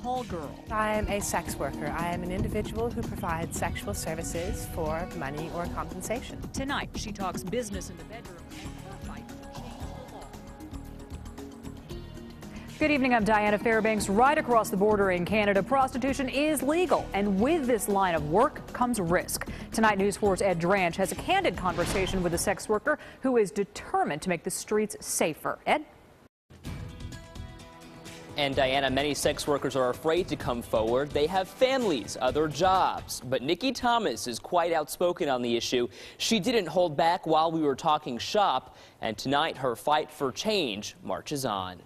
Call girl. I am a sex worker. I am an individual who provides sexual services for money or compensation. Tonight, she talks business in the bedroom and her fight to change the law. Good evening, I'm Diana Fairbanks. Right across the border in Canada, prostitution is legal, and with this line of work comes risk. Tonight, News 4's Ed Dranch has a candid conversation with a sex worker who is determined to make the streets safer. Ed? And Diana, many sex workers are afraid to come forward. They have families, other jobs. But Nikki Thomas is quite outspoken on the issue. She didn't hold back while we were talking shop, and tonight her fight for change marches on.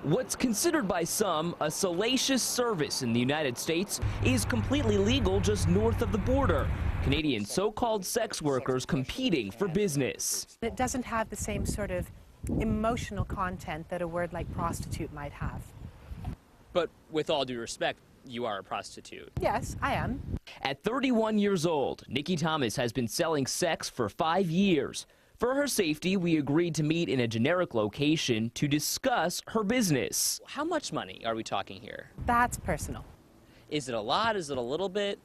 What's considered by some a salacious service in the United States is completely legal just north of the border. Canadian so-called sex workers competing for business. It doesn't have the same sort of emotional content that a word like prostitute might have. But with all due respect, you are a prostitute. Yes, I am. At 31 years old, Nikki Thomas has been selling sex for 5 years. For her safety, we agreed to meet in a generic location to discuss her business. How much money are we talking here? That's personal. Is it a lot? Is it a little bit?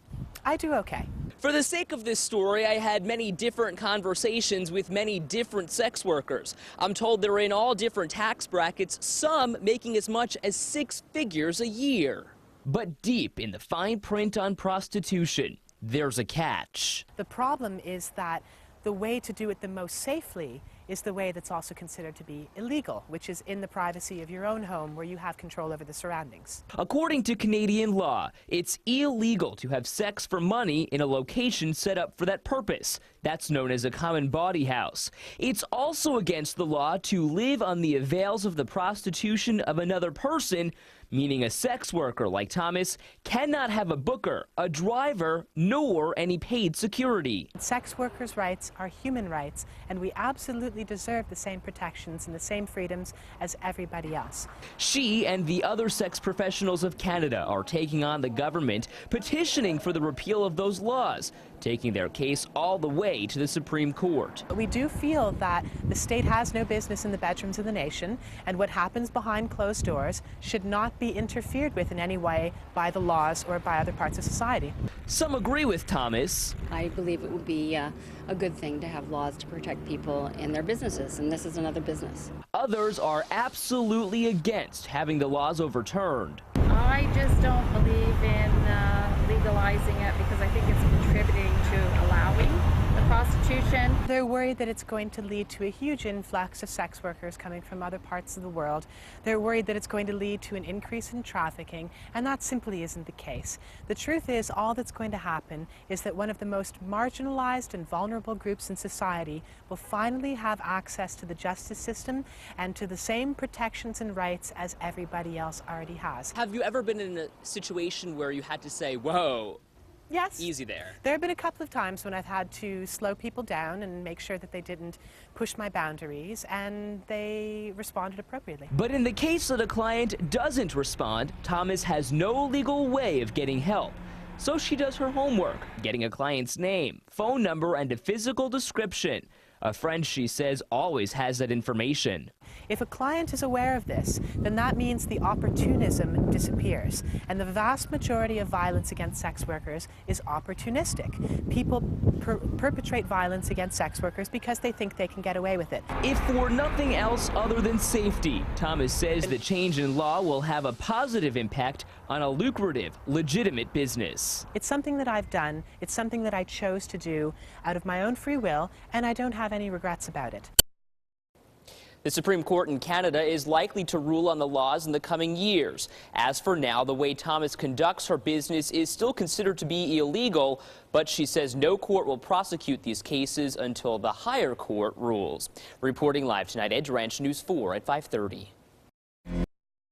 I do okay. For the sake of this story, I had many different conversations with many different sex workers. I'm told they're in all different tax brackets, some making as much as 6 figures a year. But deep in the fine print on prostitution, there's a catch. The problem is that the way to do it the most safely is the way that's also considered to be illegal, which is in the privacy of your own home where you have control over the surroundings. According to Canadian law, it's illegal to have sex for money in a location set up for that purpose. That's known as a common bawdy house. It's also against the law to live on the avails of the prostitution of another person, meaning a sex worker like Thomas cannot have a booker, a driver, nor any paid security. Sex workers' rights are human rights, and we absolutely deserve the same protections and the same freedoms as everybody else. She and the other sex professionals of Canada are taking on the government, petitioning for the repeal of those laws, taking their case all the way to the Supreme Court. We do feel that the state has no business in the bedrooms of the nation, and what happens behind closed doors should not be interfered with in any way by the laws or by other parts of society. Some agree with Thomas. I believe it would be a good thing to have laws to protect people in their businesses, and this is another business. Others are absolutely against having the laws overturned. I just don't believe in legalizing it because I think it's contributing to allowing the prostitution. They're worried that it's going to lead to a huge influx of sex workers coming from other parts of the world. They're worried that it's going to lead to an increase in trafficking, and that simply isn't the case. The truth is, all that's going to happen is that one of the most marginalized and vulnerable groups in society will finally have access to the justice system and to the same protections and rights as everybody else already has. Have you ever been in a situation where you had to say, whoa, yes. Easy there? There have been a couple of times when I've had to slow people down and make sure that they didn't push my boundaries, and they responded appropriately. But in the case that a client doesn't respond, Thomas has no legal way of getting help. So she does her homework, getting a client's name, phone number, and a physical description. A friend, she says, always has that information. If a client is aware of this, then that means the opportunism disappears. And the vast majority of violence against sex workers is opportunistic. People perpetrate violence against sex workers because they think they can get away with it. If for nothing else other than safety, Thomas says the change in law will have a positive impact on a lucrative, legitimate business. It's something that I've done. It's something that I chose to do out of my own free will, and I don't have any regrets about it. The Supreme Court in Canada is likely to rule on the laws in the coming years. As for now, the way Thomas conducts her business is still considered to be illegal, but she says no court will prosecute these cases until the higher court rules. Reporting live tonight, Ed Dranch, News 4 at 5:30.